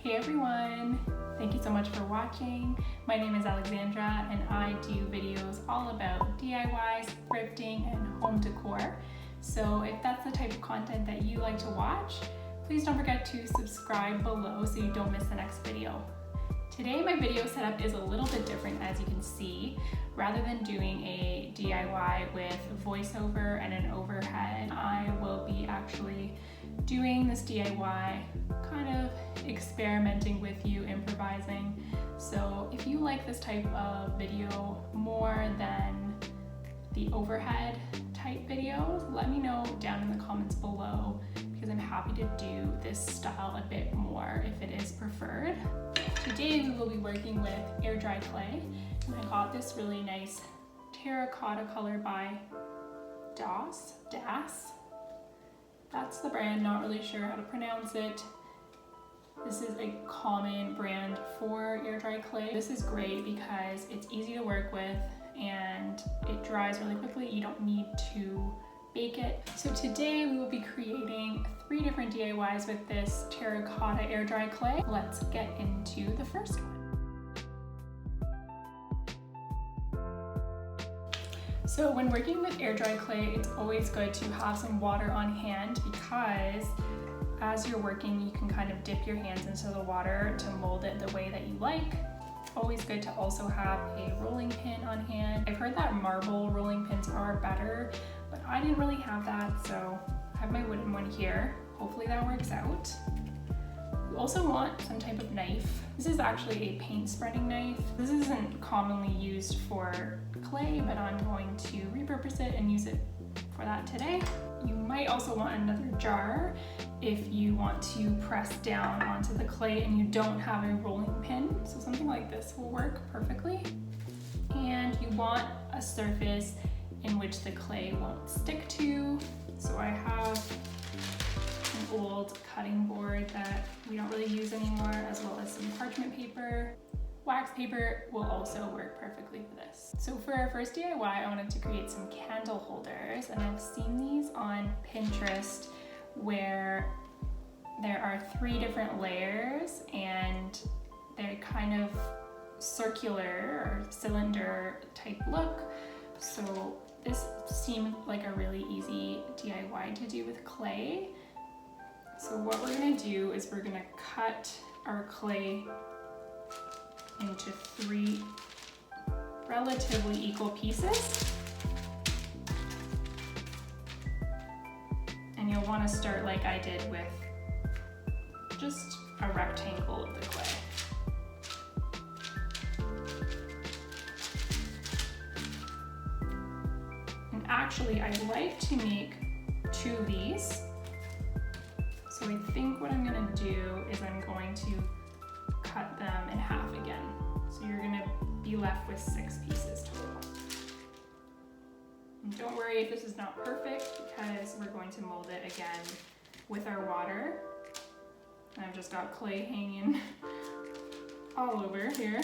Hey everyone! Thank you so much for watching. My name is Alexandra and I do videos all about DIYs, thrifting, and home decor. So if that's the type of content that you like to watch, please don't forget to subscribe below so you don't miss the next video. Today my video setup is a little bit different, as you can see. Rather than doing a DIY with voiceover and an overhead, I will be actually doing this DIY, kind of experimenting with you, improvising. So if you like this type of video more than the overhead type videos, let me know down in the comments below, because I'm happy to do this style a bit more if it is preferred. Today we will be working with air dry clay, and I got this really nice terracotta color by DIYS. That's the brand, not really sure how to pronounce it. This is a common brand for air dry clay. This is great because it's easy to work with and it dries really quickly. You don't need to bake it. So today we will be creating 3 different DIYs with this terracotta air dry clay. Let's get into the first one. So when working with air dry clay, it's always good to have some water on hand, because as you're working, you can kind of dip your hands into the water to mold it the way that you like. Always good to also have a rolling pin on hand. I've heard that marble rolling pins are better, but I didn't really have that, so I have my wooden one here. Hopefully that works out. You also want some type of knife. This is actually a paint spreading knife. This isn't commonly used for clay, but I'm going to repurpose it and use it for that today. You might also want another jar if you want to press down onto the clay and you don't have a rolling pin. So something like this will work perfectly. And you want a surface in which the clay won't stick to. So I have an old cutting board that we don't really use anymore, as well as some parchment paper. Wax paper will also work perfectly for this. So for our first DIY, I wanted to create some candle holders, and I've seen these on Pinterest where there are 3 different layers and they're kind of circular or cylinder type look. So this seemed like a really easy DIY to do with clay. So what we're gonna do is we're gonna cut our clay into 3 relatively equal pieces. And you'll want to start like I did with just a rectangle of the clay. And actually I like to make 2 of these. So I think what I'm gonna do is I'm going to cut them in half again. So you're gonna be left with 6 pieces total. And don't worry if this is not perfect, because we're going to mold it again with our water. And I've just got clay hanging all over here.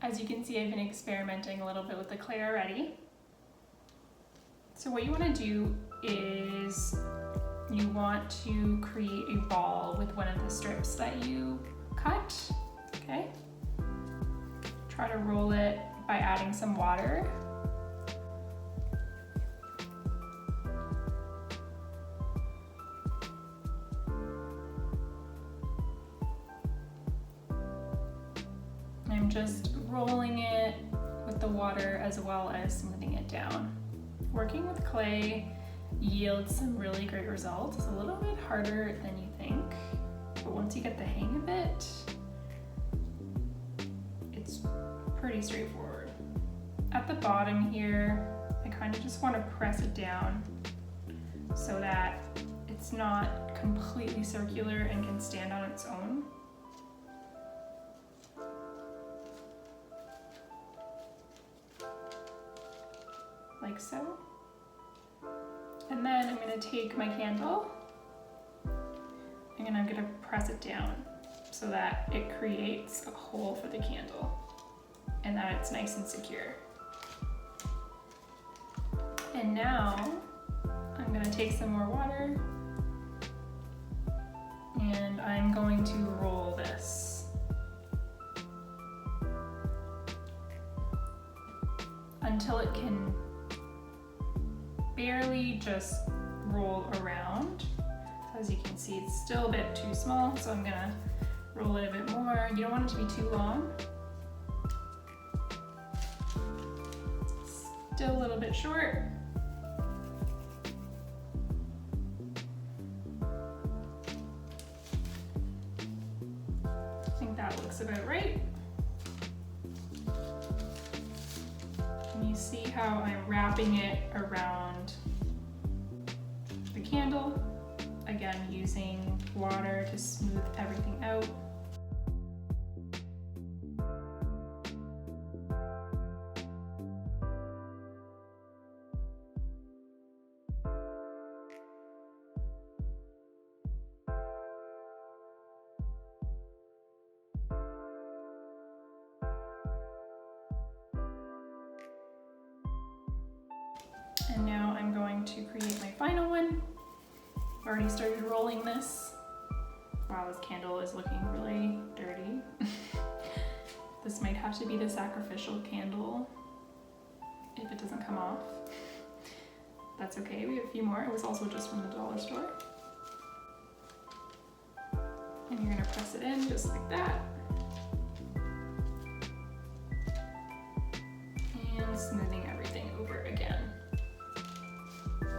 As you can see, I've been experimenting a little bit with the clay already. So what you want to do is you want to create a ball with one of the strips that you cut, okay? Try to roll it by adding some water. I'm just rolling it with the water as well as smoothing it down. Working with clay yields some really great results. It's a little bit harder than you think, but once you get the hang of it, it's pretty straightforward. At the bottom here, I kind of just want to press it down so that it's not completely circular and can stand on its own. Like so. And then I'm going to take my candle and I'm going to press it down so that it creates a hole for the candle and that it's nice and secure. And now I'm gonna take some more water and I'm going to roll this. Until it can barely just roll around. As you can see, it's still a bit too small, so I'm gonna roll it a bit more. You don't want it to be too long. Still a little bit short. I think that looks about right. And you see how I'm wrapping it around the candle. Again, using water to smooth everything out. And now I'm going to create my final one. I've already started rolling this. Wow, this candle is looking really dirty. This might have to be the sacrificial candle if it doesn't come off. That's okay, we have a few more. It was also just from the dollar store. And you're gonna press it in just like that. And smoothing everything over again.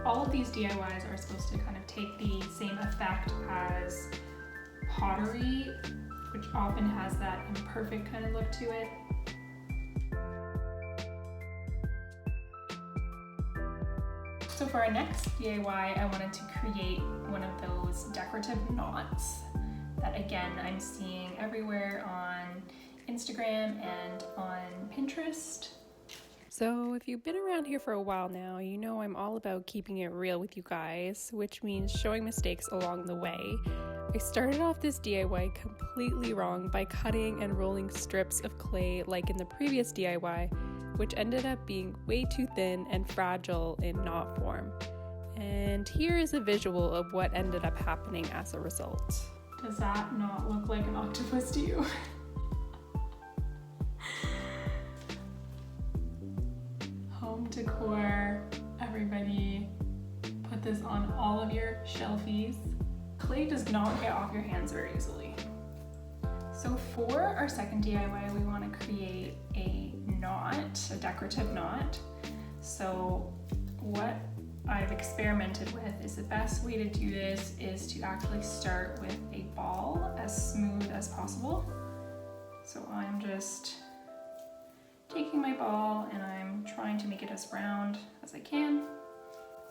All of these DIYs are supposed to kind of take the same effect as pottery, which often has that imperfect kind of look to it. So for our next DIY, I wanted to create one of those decorative knots that, again, I'm seeing everywhere on Instagram and on Pinterest. So if you've been around here for a while now, you know I'm all about keeping it real with you guys, which means showing mistakes along the way. I started off this DIY completely wrong by cutting and rolling strips of clay like in the previous DIY, which ended up being way too thin and fragile in knot form. And here is a visual of what ended up happening as a result. Does that not look like an octopus to you? Home decor, everybody, put this on all of your shelfies. Clay does not get off your hands very easily. So for our second DIY, we want to create a knot, a decorative knot. So what I've experimented with is the best way to do this is to actually start with a ball as smooth as possible. So I'm just taking my ball and I'm trying to make it as round as I can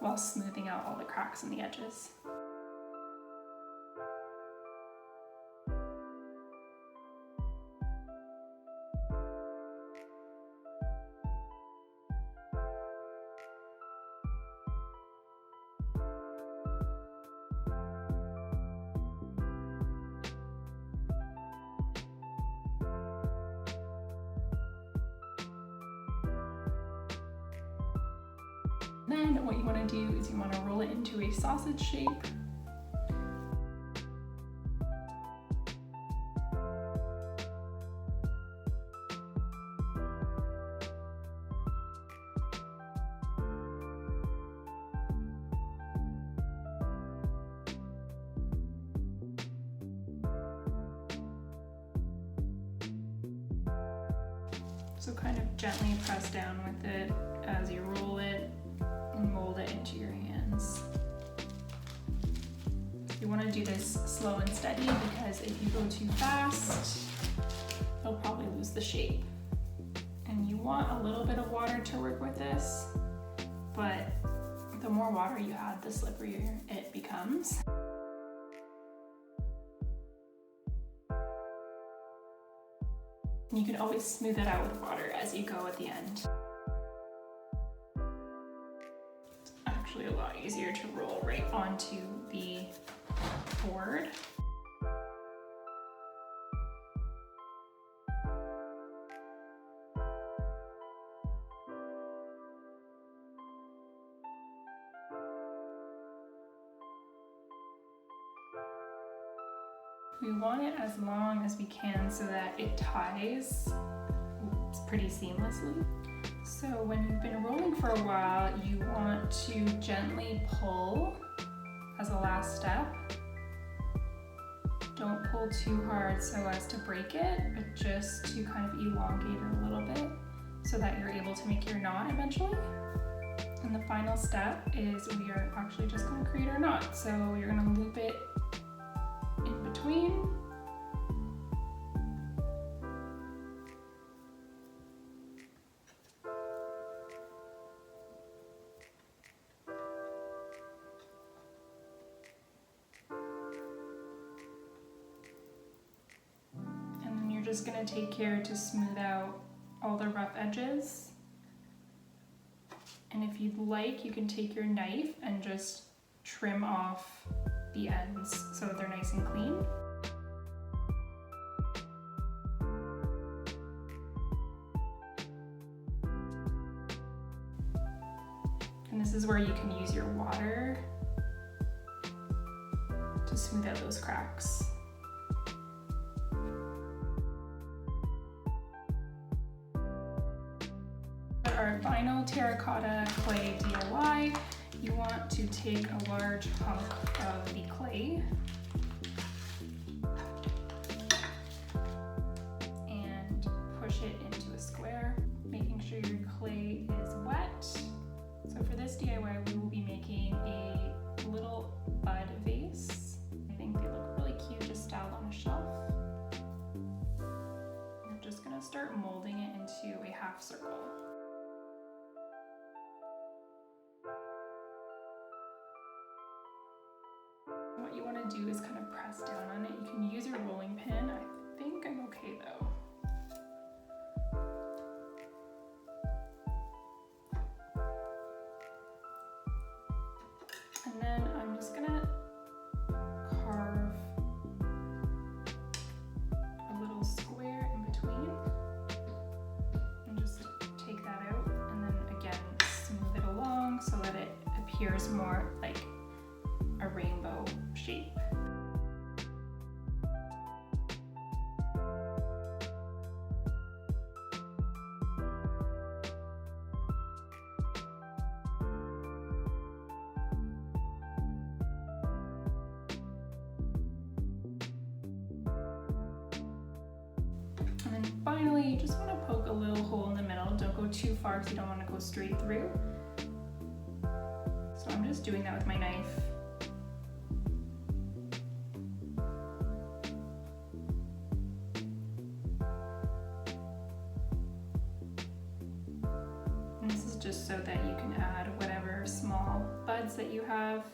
while smoothing out all the cracks in the edges. Then what you want to do is you want to roll it into a sausage shape. So kind of gently press down with it as you roll it and mold it into your hands. You want to do this slow and steady because if you go too fast, you'll probably lose the shape. And you want a little bit of water to work with this, but the more water you add, the slipperier it becomes. And you can always smooth it out with water as you go at the end. It's actually a lot easier to roll right onto the board. We want it as long as we can so that it ties pretty seamlessly. So when you've been rolling for a while, you want to gently pull as a last step. Don't pull too hard so as to break it, but just to kind of elongate it a little bit so that you're able to make your knot eventually. And the final step is we are actually just going to create our knot. So you're going to loop it in between. And then you're just going to take care to smooth out all the rough edges. And if you'd like, you can take your knife and just trim off the ends so that they're nice and clean. And this is where you can use your water to smooth out those cracks. Our final terracotta clay DIY, you want to take a large hunk of the clay and push it into a square, making sure your clay is wet. So for this DIY, we will be making a little bud vase. I think they look really cute just styled on a shelf. We're just gonna start molding it into a half circle. What you want to do is kind of press down on it. You can use your rolling pin. I think I'm okay though. And then I'm just gonna carve a little square in between and just take that out, and then again smooth it along so that it appears more like a rainbow shape. And then finally, you just want to poke a little hole in the middle. Don't go too far because you don't want to go straight through. So I'm just doing that with my knife. And this is just so that you can add whatever small buds that you have.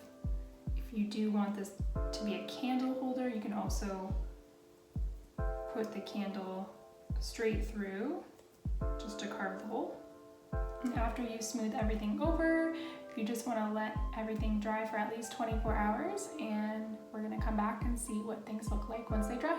If you do want this to be a candle holder, you can also put the candle straight through just to carve the hole. And after you smooth everything over, you just want to let everything dry for at least 24 hours, and we're going to come back and see what things look like once they dry.